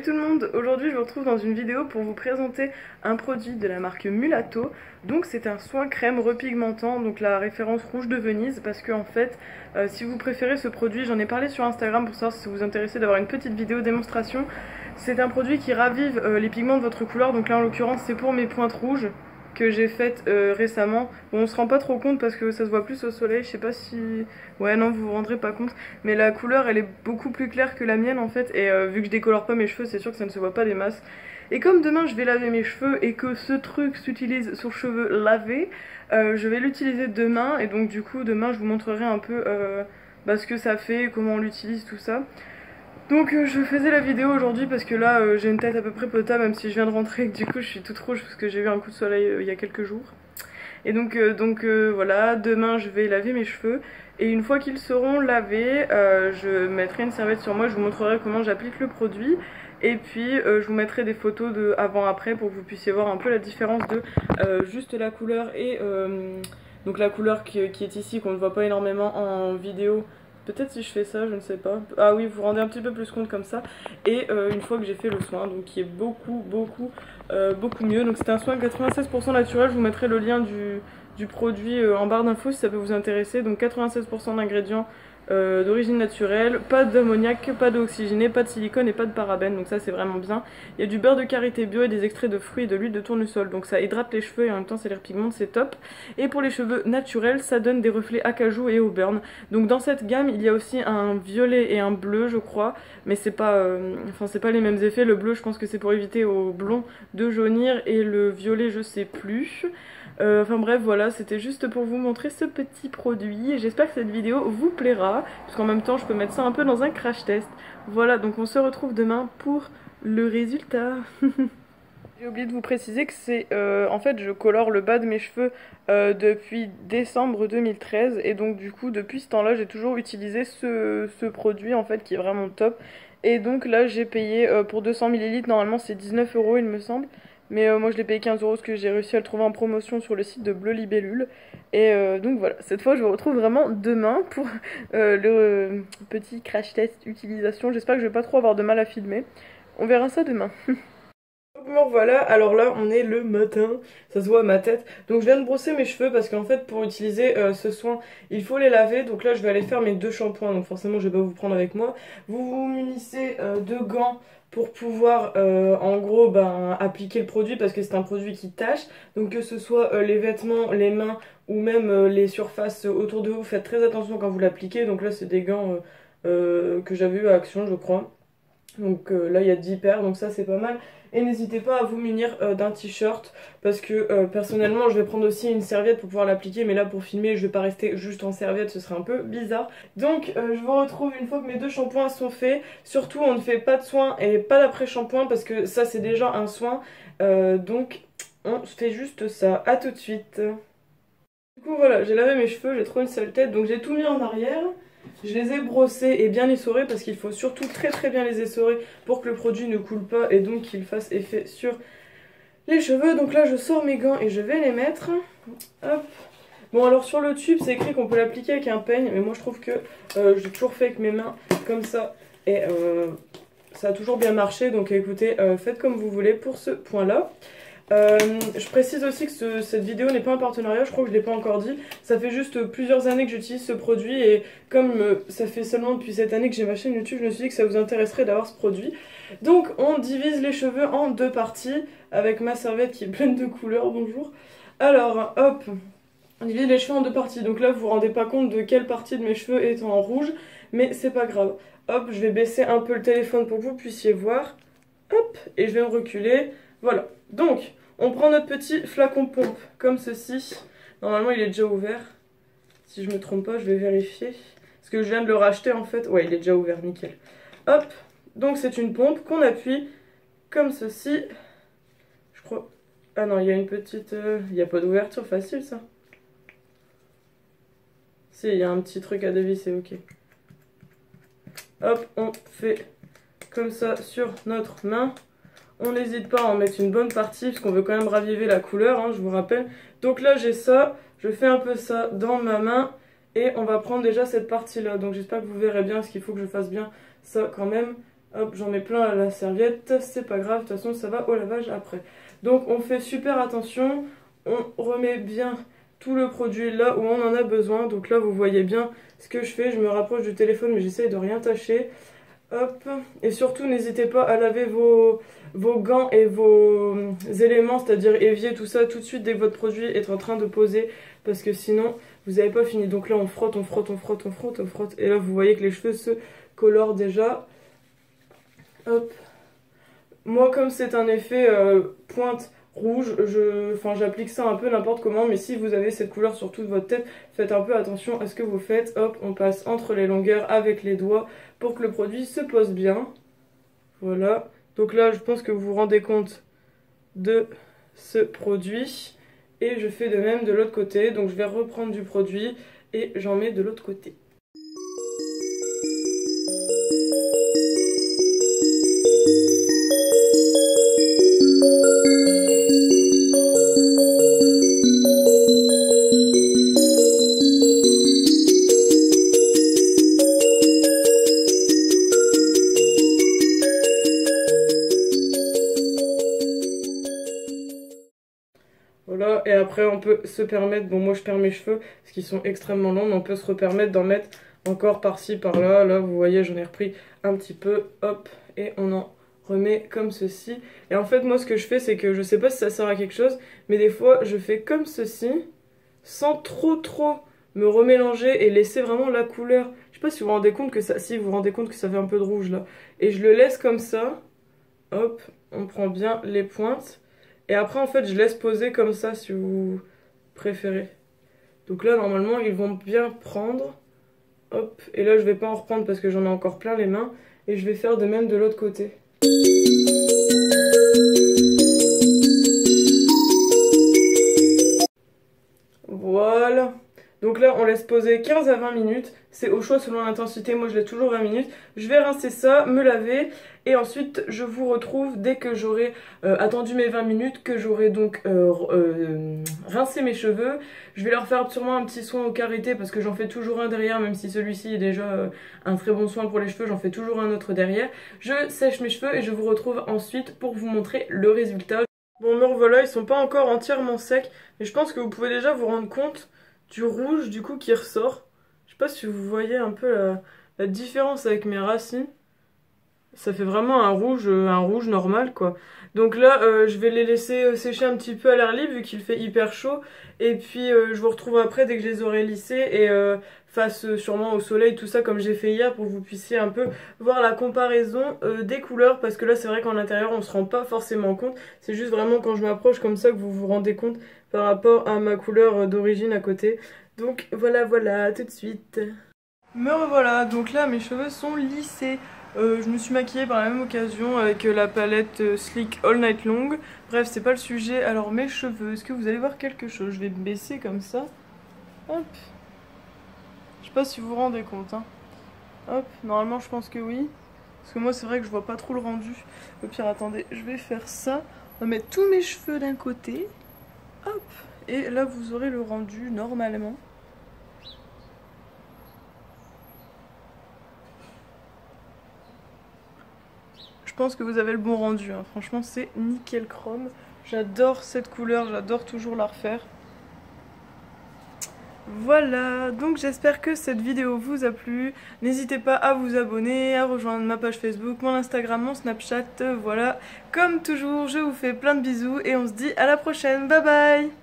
Salut tout le monde, aujourd'hui je vous retrouve dans une vidéo pour vous présenter un produit de la marque Mulatto. Donc c'est un soin crème repigmentant, donc la référence rouge de Venise, parce que en fait si vous préférez ce produit, j'en ai parlé sur Instagram pour savoir si vous vous intéressez d'avoir une petite vidéo démonstration. C'est un produit qui ravive les pigments de votre couleur, donc là en l'occurrence c'est pour mes pointes rouges que j'ai faites récemment. Bon, on se rend pas trop compte parce que ça se voit plus au soleil, je sais pas si... Ouais non, vous vous rendrez pas compte, mais la couleur elle est beaucoup plus claire que la mienne en fait, et vu que je décolore pas mes cheveux, c'est sûr que ça ne se voit pas des masses. Et comme demain je vais laver mes cheveux et que ce truc s'utilise sur cheveux lavés, je vais l'utiliser demain, et donc du coup demain je vous montrerai un peu ce que ça fait, comment on l'utilise, tout ça. Donc je faisais la vidéo aujourd'hui parce que là j'ai une tête à peu près potable, même si je viens de rentrer et que du coup je suis toute rouge parce que j'ai eu un coup de soleil il y a quelques jours. Et donc voilà, demain je vais laver mes cheveux et une fois qu'ils seront lavés, je mettrai une serviette sur moi, je vous montrerai comment j'applique le produit. Et puis je vous mettrai des photos de avant-après pour que vous puissiez voir un peu la différence de juste la couleur et donc la couleur qui est ici, qu'on ne voit pas énormément en vidéo. Peut-être si je fais ça, je ne sais pas. Ah oui, vous vous rendez un petit peu plus compte comme ça. Et une fois que j'ai fait le soin, donc qui est beaucoup mieux. Donc c'est un soin 96% naturel, je vous mettrai le lien du produit en barre d'infos si ça peut vous intéresser. Donc 96% d'ingrédients d'origine naturelle, pas d'ammoniac, pas d'eau oxygénée, pas de silicone et pas de parabènes, donc ça c'est vraiment bien. Il y a du beurre de karité bio et des extraits de fruits et de l'huile de tournesol, donc ça hydrate les cheveux et en même temps ça les repigmente, c'est top. Et pour les cheveux naturels, ça donne des reflets acajou et au burn. Donc dans cette gamme il y a aussi un violet et un bleu je crois, mais c'est pas c'est pas les mêmes effets. Le bleu je pense que c'est pour éviter aux blonds de jaunir et le violet je sais plus. Enfin bref, voilà, c'était juste pour vous montrer ce petit produit. J'espère que cette vidéo vous plaira, puisqu'en même temps je peux mettre ça un peu dans un crash test. Voilà, donc on se retrouve demain pour le résultat. J'ai oublié de vous préciser que c'est en fait je colore le bas de mes cheveux depuis décembre 2013, et donc du coup depuis ce temps-là j'ai toujours utilisé ce produit en fait qui est vraiment top. Et donc là j'ai payé pour 200 ml, normalement c'est 19 € il me semble. Mais moi je l'ai payé 15 € parce que j'ai réussi à le trouver en promotion sur le site de Bleu Libellule. Et donc voilà, cette fois je vous retrouve vraiment demain pour le petit crash test utilisation. J'espère que je vais pas trop avoir de mal à filmer. On verra ça demain. Bon voilà, alors là on est le matin, ça se voit à ma tête. Donc je viens de brosser mes cheveux parce qu'en fait pour utiliser ce soin il faut les laver. Donc là je vais aller faire mes deux shampoings, donc forcément je vais pas vous prendre avec moi. Vous vous munissez de gants pour pouvoir en gros appliquer le produit, parce que c'est un produit qui tâche. Donc que ce soit les vêtements, les mains ou même les surfaces autour de vous, faites très attention quand vous l'appliquez. Donc là c'est des gants que j'avais eu à Action je crois. Donc là il y a 10 paires, donc ça c'est pas mal. Et n'hésitez pas à vous munir d'un t-shirt, parce que personnellement je vais prendre aussi une serviette pour pouvoir l'appliquer, mais là pour filmer je vais pas rester juste en serviette, ce serait un peu bizarre. Donc je vous retrouve une fois que mes deux shampoings sont faits. Surtout on ne fait pas de soin et pas d'après-shampoing, parce que ça c'est déjà un soin, donc on fait juste ça. À tout de suite. Du coup voilà, j'ai lavé mes cheveux, j'ai trop une sale tête, donc j'ai tout mis en arrière. Je les ai brossés et bien essorés, parce qu'il faut surtout très bien les essorer pour que le produit ne coule pas et donc qu'il fasse effet sur les cheveux. Donc là je sors mes gants et je vais les mettre. Hop. Bon alors sur le tube c'est écrit qu'on peut l'appliquer avec un peigne, mais moi je trouve que j'ai toujours fait avec mes mains comme ça et ça a toujours bien marché. Donc écoutez, faites comme vous voulez pour ce point là. Je précise aussi que cette vidéo n'est pas un partenariat, je crois que je ne l'ai pas encore dit. Ça fait juste plusieurs années que j'utilise ce produit, et comme ça fait seulement depuis cette année que j'ai ma chaîne YouTube, je me suis dit que ça vous intéresserait d'avoir ce produit. Donc on divise les cheveux en deux parties, avec ma serviette qui est pleine de couleurs, bonjour. Alors hop, on divise les cheveux en deux parties. Donc là vous vous rendez pas compte de quelle partie de mes cheveux est en rouge, mais c'est pas grave. Hop, je vais baisser un peu le téléphone pour que vous puissiez voir. Hop, et je vais me reculer, voilà. Donc on prend notre petit flacon pompe, comme ceci. Normalement il est déjà ouvert. Si je me trompe pas, je vais vérifier. Parce que je viens de le racheter en fait. Ouais, il est déjà ouvert, nickel. Hop, donc c'est une pompe qu'on appuie comme ceci. Je crois... Ah non, il y a une petite... Il n'y a pas d'ouverture, facile ça. Si, il y a un petit truc à dévisser, ok. Hop, on fait comme ça sur notre main. On n'hésite pas à en mettre une bonne partie, parce qu'on veut quand même raviver la couleur, hein, je vous rappelle. Donc là j'ai ça, je fais un peu ça dans ma main, et on va prendre déjà cette partie là. Donc j'espère que vous verrez bien, parce qu'il faut que je fasse bien ça quand même. Hop, j'en mets plein à la serviette, c'est pas grave, de toute façon ça va au lavage après. Donc on fait super attention, on remet bien tout le produit là où on en a besoin. Donc là vous voyez bien ce que je fais, je me rapproche du téléphone mais j'essaye de rien tâcher. Hop, et surtout n'hésitez pas à laver vos gants et vos éléments, c'est-à-dire évier, tout ça, tout de suite dès que votre produit est en train de poser, parce que sinon vous n'avez pas fini. Donc là on frotte, on frotte, on frotte, on frotte, on frotte, et là vous voyez que les cheveux se colorent déjà. Hop, moi comme c'est un effet pointe rouge, j'applique ça un peu n'importe comment, mais si vous avez cette couleur sur toute votre tête, faites un peu attention à ce que vous faites. Hop, on passe entre les longueurs avec les doigts pour que le produit se pose bien. Voilà, donc là je pense que vous vous rendez compte de ce produit, et je fais de même de l'autre côté. Donc je vais reprendre du produit et j'en mets de l'autre côté. Voilà, et après on peut se permettre, bon moi je perds mes cheveux parce qu'ils sont extrêmement longs, mais on peut se permettre d'en mettre encore par-ci par-là. Là vous voyez j'en ai repris un petit peu, hop, et on en remet comme ceci. Et en fait moi ce que je fais c'est que je sais pas si ça sert à quelque chose, mais des fois je fais comme ceci sans trop me remélanger et laisser vraiment la couleur. Je sais pas si vous vous rendez compte que ça, si vous vous rendez compte que ça fait un peu de rouge là, et je le laisse comme ça. Hop, on prend bien les pointes. Et après en fait je laisse poser comme ça si vous préférez. Donc là normalement ils vont bien prendre. Hop, et là je vais pas en reprendre parce que j'en ai encore plein les mains. Et je vais faire de même de l'autre côté. Voilà. Donc là on laisse poser 15 à 20 minutes, c'est au choix selon l'intensité, moi je laisse toujours 20 minutes. Je vais rincer ça, me laver, et ensuite je vous retrouve dès que j'aurai attendu mes 20 minutes, que j'aurai donc rincé mes cheveux. Je vais leur faire sûrement un petit soin au karité parce que j'en fais toujours un derrière, même si celui-ci est déjà un très bon soin pour les cheveux, j'en fais toujours un autre derrière. Je sèche mes cheveux et je vous retrouve ensuite pour vous montrer le résultat. Bon me revoilà, ils sont pas encore entièrement secs, mais je pense que vous pouvez déjà vous rendre compte du rouge du coup qui ressort. Je sais pas si vous voyez un peu la différence avec mes racines. Ça fait vraiment un rouge normal quoi. Donc là je vais les laisser sécher un petit peu à l'air libre vu qu'il fait hyper chaud. Et puis je vous retrouve après dès que je les aurai lissés et face sûrement au soleil, tout ça comme j'ai fait hier, pour que vous puissiez un peu voir la comparaison des couleurs. Parce que là c'est vrai qu'en intérieur on se rend pas forcément compte. C'est juste vraiment quand je m'approche comme ça que vous vous rendez compte par rapport à ma couleur d'origine à côté. Donc voilà, tout de suite. Me revoilà, donc là mes cheveux sont lissés. Je me suis maquillée par la même occasion avec la palette Sleek All Night Long. Bref, c'est pas le sujet. Alors mes cheveux, est-ce que vous allez voir quelque chose? Je vais me baisser comme ça. Hop. Je sais pas si vous vous rendez compte, hein. Hop, normalement je pense que oui. Parce que moi c'est vrai que je vois pas trop le rendu. Au pire, attendez, je vais faire ça. On va mettre tous mes cheveux d'un côté. Hop. Et là vous aurez le rendu normalement. Je pense que vous avez le bon rendu, hein. Franchement c'est nickel chrome. J'adore cette couleur, j'adore toujours la refaire. Voilà, donc j'espère que cette vidéo vous a plu. N'hésitez pas à vous abonner, à rejoindre ma page Facebook, mon Instagram, mon Snapchat. Voilà, comme toujours, je vous fais plein de bisous et on se dit à la prochaine. Bye bye!